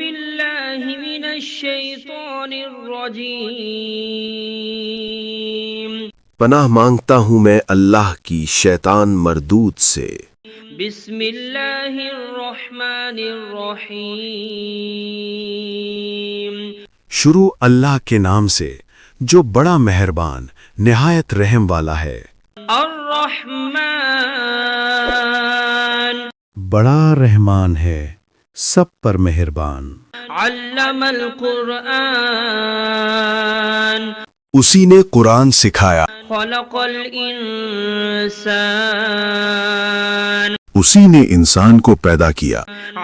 بالله من الشيطان الرجيم پناہ مانگتا ہوں میں اللہ کی شیطان مردود سے۔ بسم اللہ الرحمن الرحیم شروع اللہ کے نام سے جو بڑا مہربان نہایت رحم والا ہے۔ الرحمن بڑا رحمان ہے، سب پر مہربان۔ علم القرآن اسی نے قرآن سکھایا، خلق الانسان اسی نے انسان کو پیدا کیا۔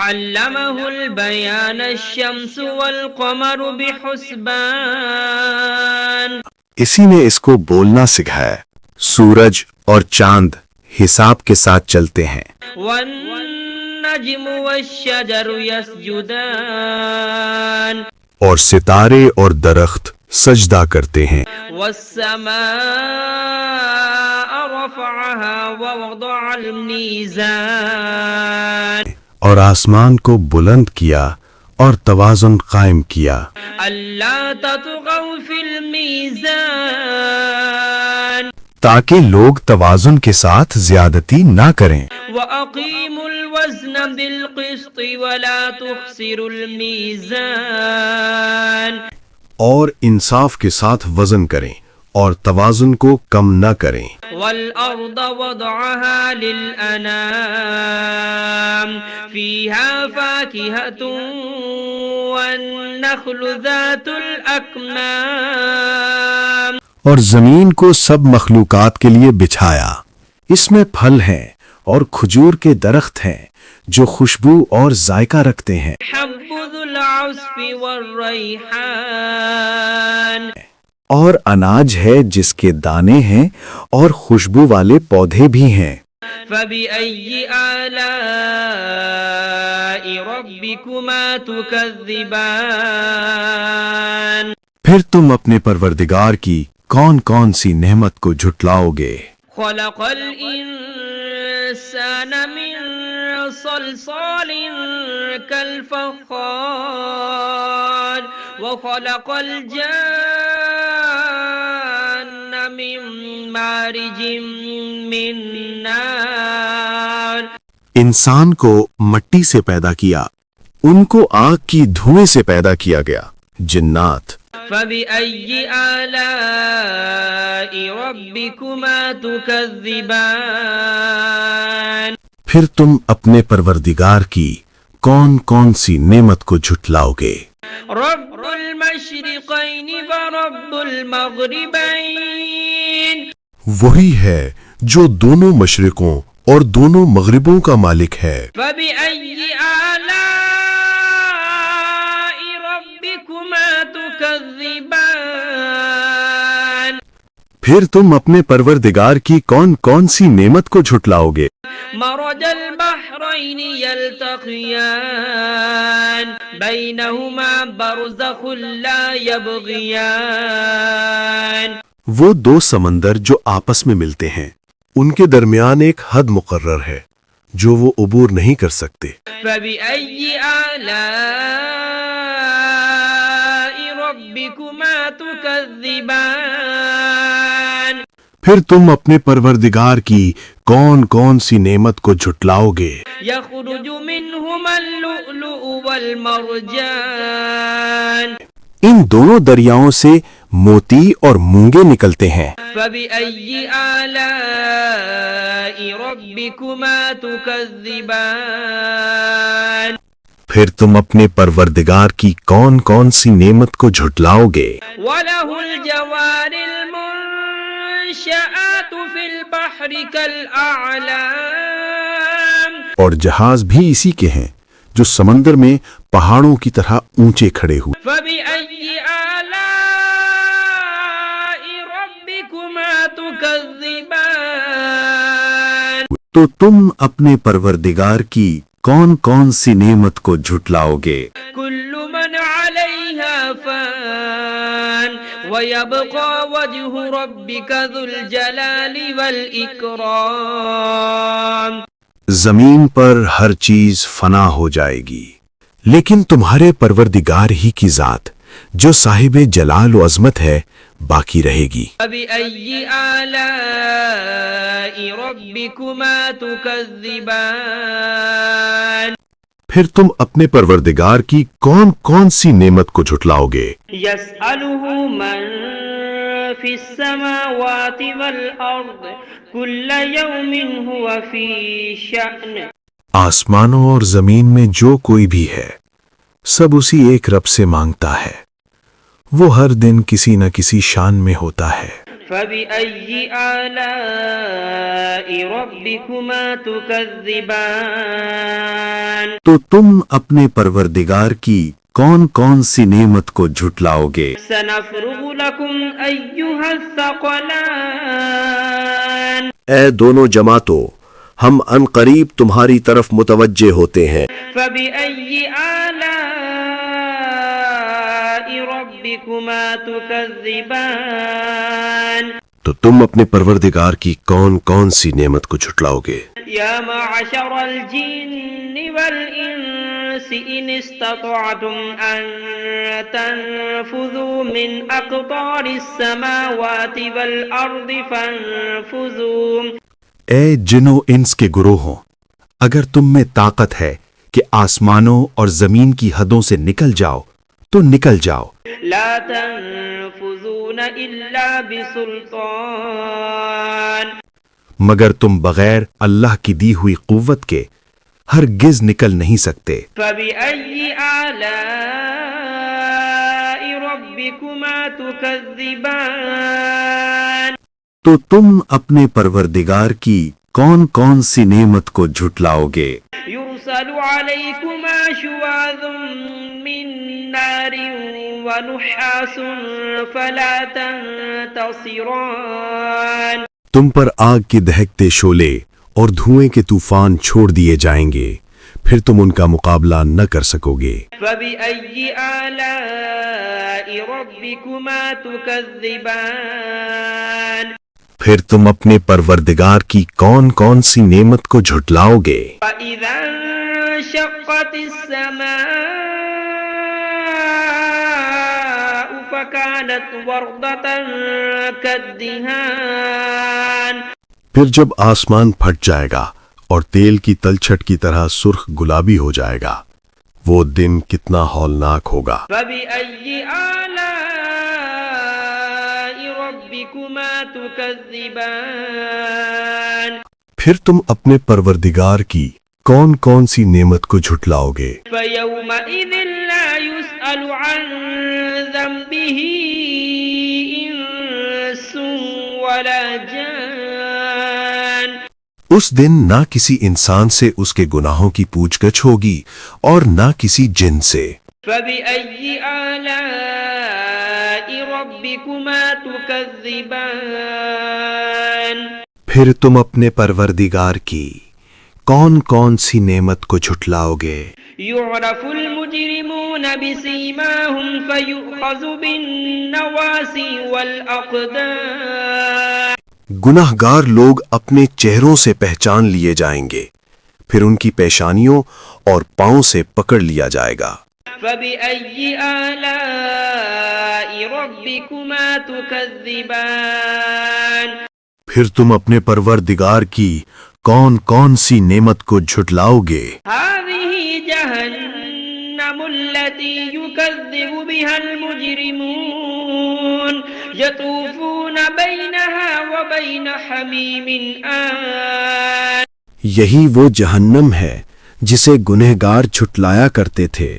علمہ البیان الشمس والقمر بحسبان اسی نے اس کو بولنا سکھایا، سورج اور چاند حساب کے ساتھ چلتے ہیں۔ والنجم والشجر يسجدان اور ستارے اور درخت سجدہ کرتے ہیں۔ والسماء رفعها ووضع الميزان اور آسمان کو بلند کیا اور توازن قائم کیا، ألا تطغوا في الميزان تاکہ لوگ توازن کے ساتھ زیادتی نہ کریں۔ وأقيموا الوزن بالقسط ولا تخسروا الميزان اور انصاف کے ساتھ وزن کریں اور توازن کو کم نہ کریں۔ والأرض وضعها للأنام فيها فاكهة والنخل ذات الأكمام اور زمین کو سب مخلوقات کے لیے بچھایا، اس میں پھل ہیں اور کھجور کے درخت ہیں جو خوشبو اور ذائقہ رکھتے ہیں۔ حب ذو العصف والريحان اور اناج ہے جس کے دانے ہیں اور خوشبو والے پودے بھی ہیں۔ فبأي آلاء ربكما تكذبان پھر تم اپنے پروردگار کی کون کون سی نعمت کو جھٹلاؤ گے؟ خلق الإنسان من صلصال كالفخار وخلق الجان من مارج من نار انسان کو مٹی سے پیدا کیا، ان کو آگ کی دھوئیں سے پیدا کیا گیا۔ جنات فبأي آلاء ربكما تكذبان پھر تم اپنے پروردگار کی کون کون سی نعمت کو جھٹلاؤ گے؟ رب المشرقين ورب المغربين وہی ہے جو دونوں مشرقوں اور دونوں مغربوں کا مالک ہے۔ فبأي آلاء ربكما تكذبان پھر تم اپنے پروردگار کی کون کون سی نعمت کو جھٹلاؤ گے؟ مرج البحرين يلتقيان بينهما برزخ لا يبغيان وہ دو سمندر جو آپس میں ملتے ہیں، ان کے درمیان ایک حد مقرر ہے جو وہ عبور نہیں کر سکتے۔ فبأي آلاء ربكما تكذبان پھر تم اپنے پروردگار کی کون کون سی نعمت کو جھٹلاؤ گے؟ يخرج منهما اللؤلؤ والمرجان ان دونوں دریاؤں سے موتی اور مونگے نکلتے ہیں۔ فبأي آلاء ربكما تكذبان پھر تم اپنے پروردگار کی کون کون سی نعمت کو جھٹلاؤ گے؟ وله الجوار المنشآت في البحر كالأعلام اور جہاز بھی اسی کے ہیں جو سمندر میں پہاڑوں کی طرح اونچے کھڑے ہوئے۔ فبأي آلاء ربكما تكذبان تو تم اپنے پروردگار کی کون کون سی نعمت کو جھٹلاؤ گے؟ كل من عليها فان ويبقى وجه ربك ذو الجلال والإكرام زمین پر ہر چیز فنا ہو جائے گی، لیکن تمہارے پروردگار ہی کی ذات جو صاحب جلال و عظمت ہے باقی رہے گی۔ فبأي آلاء ربكما تكذبان پھر تم اپنے پروردگار کی کون کون سی نعمت کو جھٹلاؤ گے؟ يسأله من في السماوات والأرض كل يوم هو في شأن آسمانوں اور زمین میں جو کوئی بھی ہے سب اسی ایک رب سے مانگتا ہے، وہ ہر دن کسی نہ کسی شان میں ہوتا ہے۔ فبأي آلاء ربكما تكذبان تو تم اپنے پروردگار کی کون کون سی نعمت کو جھٹلاؤ گے؟ سنفرغ لكم أيها الثقلان اے دونوں جماعتوں، ہم ان قریب تمہاری طرف متوجہ ہوتے ہیں۔ فبأي آلاء ربكما تكذبان تو تم اپنے پروردگار کی کون کون سی نعمت کو جھٹلاؤ گے؟ يا معشر الجن والإنس إن استطعتم أن تنفذوا من أقطار السماوات والأرض فانفذوا اے جن و انس کے گروہوں، اگر تم میں طاقت ہے کہ آسمانوں اور زمین کی حدوں سے نکل جاؤ تو نکل جاؤ، لا تنفذون إلا بسلطان مگر تم بغیر اللہ کی دی ہوئی قوت کے ہرگز نکل نہیں سکتے۔ فبأي آلاء ربكما تكذبان تو تم اپنے پروردگار کی کون کون سی نعمت کو جھٹلاؤ گے؟ يرسل عليكما شواظ من نار ونحاس فلا تنتصران تم پر آگ کے دہکتے شعلے اور دھوئیں کے طوفان چھوڑ دیے جائیں گے، پھر تم ان کا مقابلہ نہ کر سکو گے۔ فبأي آلاء ربكما تكذبان پھر تم اپنے پروردگار کی کون کون سی نعمت کو جھٹلاؤ گے؟ فإذا انشقت السماء فكانت وردة كالدهان پھر جب آسمان پھٹ جائے گا اور تیل کی تلچھٹ کی طرح سرخ گلابی ہو جائے گا، وہ دن کتنا ہولناک ہوگا۔ فبأي آلاء ربكما تكذبان پھر تم اپنے پروردگار کی کون کون سی نعمت کو جھٹلاؤ گے؟ فيومئذ لا يسأل عن ذنبه إنس ولا جان اس دن نہ کسی انسان سے اس کے گناہوں کی پوچھ گچھ ہوگی اور نہ کسی جن سے۔ فبأي آلاء ربكما تكذبان پھر تم اپنے پروردگار کی کون کون سی نعمت کو جھٹلاؤ گے؟ يعرف المجرمون بسيماهم فيؤخذ بالنواصي والأقدام گناہ گار لوگ اپنے چہروں سے پہچان لیے جائیں گے، پھر ان کی پیشانیوں اور پاؤں سے پکڑ لیا جائے گا۔ فبأي آلاء ربكما تكذبان پھر تم اپنے پروردگار کی کون کون سی نعمت کو جھٹلاؤ گے؟ هذه جهنم التي يكذب بها المجرمون يطوفون بينها وبين حميم آن یہی وہ جہنم ہے جسے گنہگار جھٹلایا کرتے تھے،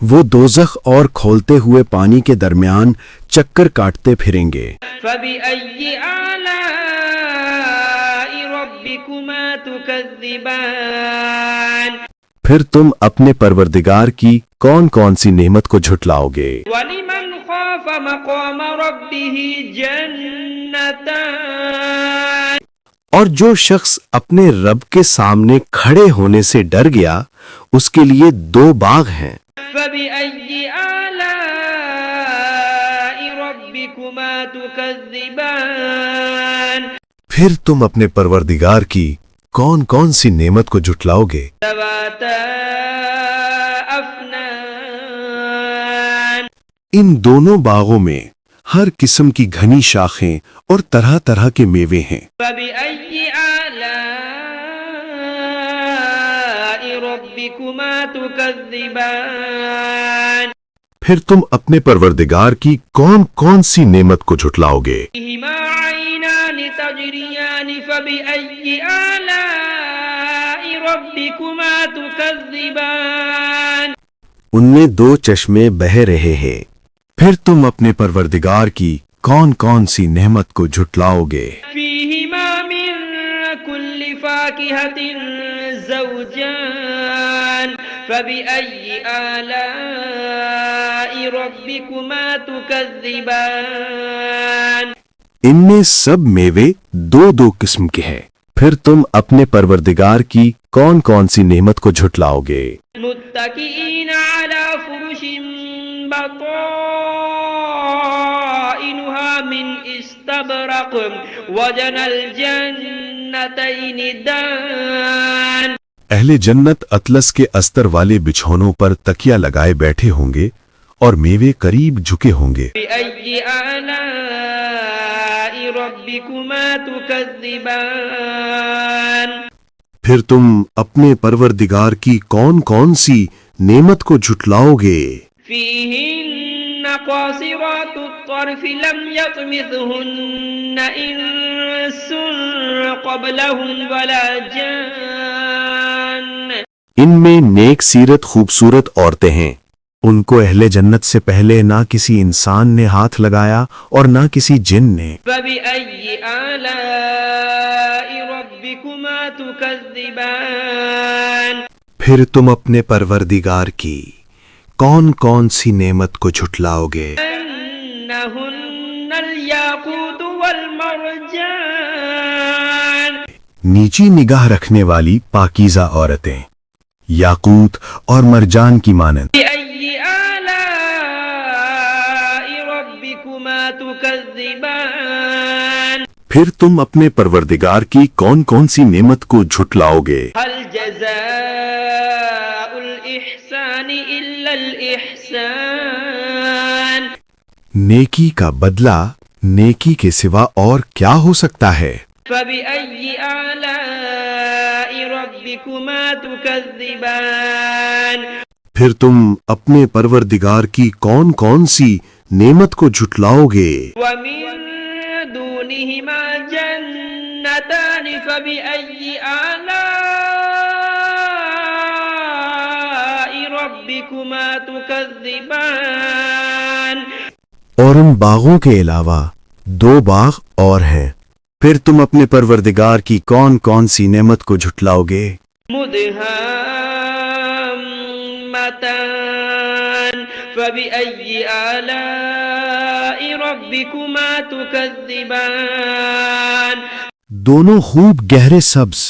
وہ دوزخ اور کھولتے ہوئے پانی کے درمیان چکر کاٹتے پھریں گے۔ فبأي آلاء ربكما تكذبان پھر تم اپنے پروردگار کی کون کون سی نعمت کو جھٹلاؤ گے؟ ولمن خاف مقام ربه جنتان اور جو شخص اپنے رب کے سامنے کھڑے ہونے سے ڈر گیا اس کے لیے 2 باغ ہیں۔ فبأي آلاء ربكما تكذبان پھر تم اپنے پروردگار کی کون کون سی نعمت کو جھٹلاؤ گے؟ ذواتا أفنان ان دونوں باغوں میں ہر قسم کی گھنی شاخیں اور طرح طرح کے میوے ہیں۔ فبأي آلاء ربكما تكذبان پھر تم اپنے پروردگار کی کون کون سی نعمت کو جھٹلاؤ گے؟ فيهما عينان تجريان فبأي آلاء ربكما تكذبان ان میں دو چشمے بہہ رہے ہیں، پھر تم اپنے پروردگار کی کون کون سی نعمت کو جھٹلاؤ گے؟ فيهما من كل فاكهة زوجان فبأي آلاء ربكما تكذبان ان میں سب میوے دو دو قسم کے ہیں، پھر تم اپنے پروردگار کی کون کون سی نعمت کو جھٹلاؤ گے؟ متكئين على فرش بطائنها من استبرق وجنى الجنتين دان اہل جنت اطلس کے استر والے بچھونوں پر تکیہ لگائے بیٹھے ہوں گے اور میوے قریب جھکے ہوں گے۔ بأي آلاء ربكما تكذبان پھر تم اپنے پروردگار کی کون کون سی نعمت کو جھٹلاؤ گے؟ فيهن قاصرات الطرف لم يطمثهن إنس قبلهم ولا جان ان میں نیک سیرت خوبصورت عورتیں ہیں، ان کو اہل جنت سے پہلے نہ کسی انسان نے ہاتھ لگایا اور نہ کسی جن نے۔ فبأي آلاء ربكما تكذبان پھر تم اپنے پروردگار کی کون کون سی نعمت کو جھٹلاؤ گے؟ أنهن الياقوت والمرجان نیچی نگاہ رکھنے والی پاکیزہ عورتیں، یاقوت اور مرجان کی مانند۔ بأي آلاء ربكما تكذبان پھر تم اپنے پروردگار کی کون کون سی نعمت کو جھٹلاؤ گے؟ هل جزاء الإحسان إلا الإحسان نیکی کا بدلہ نیکی کے سوا اور کیا ہو سکتا ہے؟ فبأي آلاء ربكما تكذبان پھر تم اپنے پروردگار کی کون کون سی نعمت کو جھٹلاؤ گے؟ ومن دونهما جنتان فبأي آلاء ربكما تكذبان اور ان باغوں کے علاوہ دو باغ اور ہیں، پھر تم اپنے پروردگار کی کون کون سی نعمت کو جھٹلاؤ گے؟ مدهامتان فبأي آلاء ربكما تكذبان دونوں خوب گہرے سبز،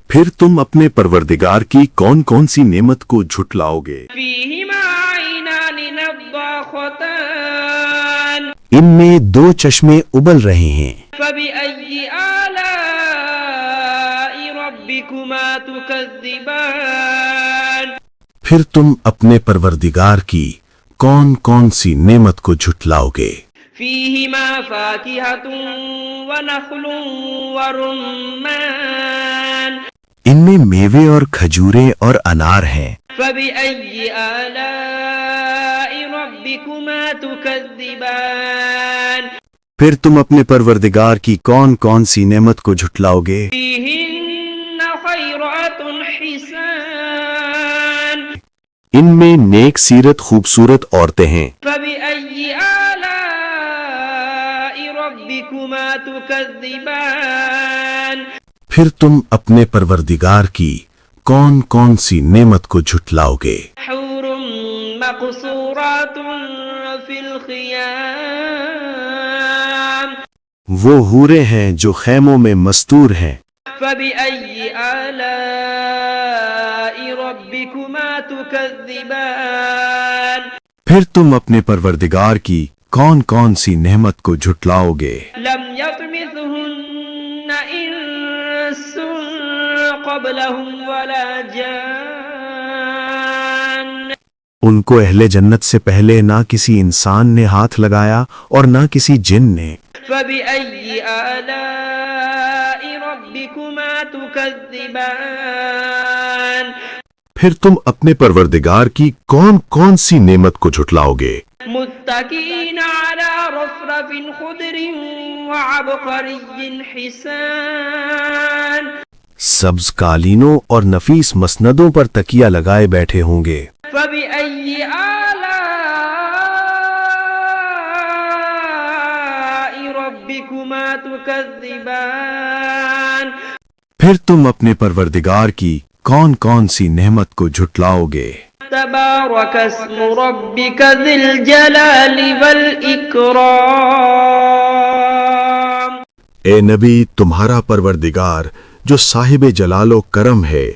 پھر تم اپنے پروردگار کی کون کون سی نعمت کو جھٹلاؤ گے؟ فيهما عينان نضاختان ان میں دو چشمے ابل رہے ہیں، فبأي آلاء ربكما تكذبان پھر تم اپنے پروردگار کی کون کون سی نعمت کو جھٹلاؤ گے؟ فيهما فاكهة ونخل ورمان ان میں میوے اور کھجوریں اور انار ہیں، فبأي آلاء ربكما تكذبان پھر تم اپنے پروردگار کی کون کون سی نعمت کو جھٹلاؤ گے؟ فيهن خيرات حسان ان میں نیک سیرت خوبصورت عورتیں ہیں، فبأي آلاء ربكما تكذبان پھر تم اپنے پروردگار کی کون کون سی نعمت کو جھٹلاؤ گے؟ حور مقصورات في الخيام وہ حوریں ہیں جو خیموں میں مستور ہیں، فبأي آلاء ربكما تكذبان پھر تم اپنے پروردگار کی کون کون سی نعمت کو جھٹلاؤ گے؟ لم يطمثهن إنس قبلهم ولا جان ان کو اہل جنت سے پہلے نہ کسی انسان نے ہاتھ لگایا اور نہ کسی جن نے. فبأي آلاء ربكما تكذبان پھر تم اپنے پروردگار کی کون کون سی نعمت کو جھٹلاؤ گے؟ متكئين على رفرف خضر وعبقري حسان سبز قالینوں اور نفیس مسندوں پر تکیہ لگائے بیٹھے ہوں گے. فبأي آلاء ربكما تكذبان پھر تم اپنے پروردگار کی کون کون سی نعمت کو جھٹلاؤ گے؟ تبارك اسم ربك ذي الجلال والإكرام اے نبی، تمہارا پروردگار جو صاحب جلال و کرم ہے،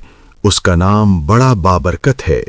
اس کا نام بڑا بابرکت ہے.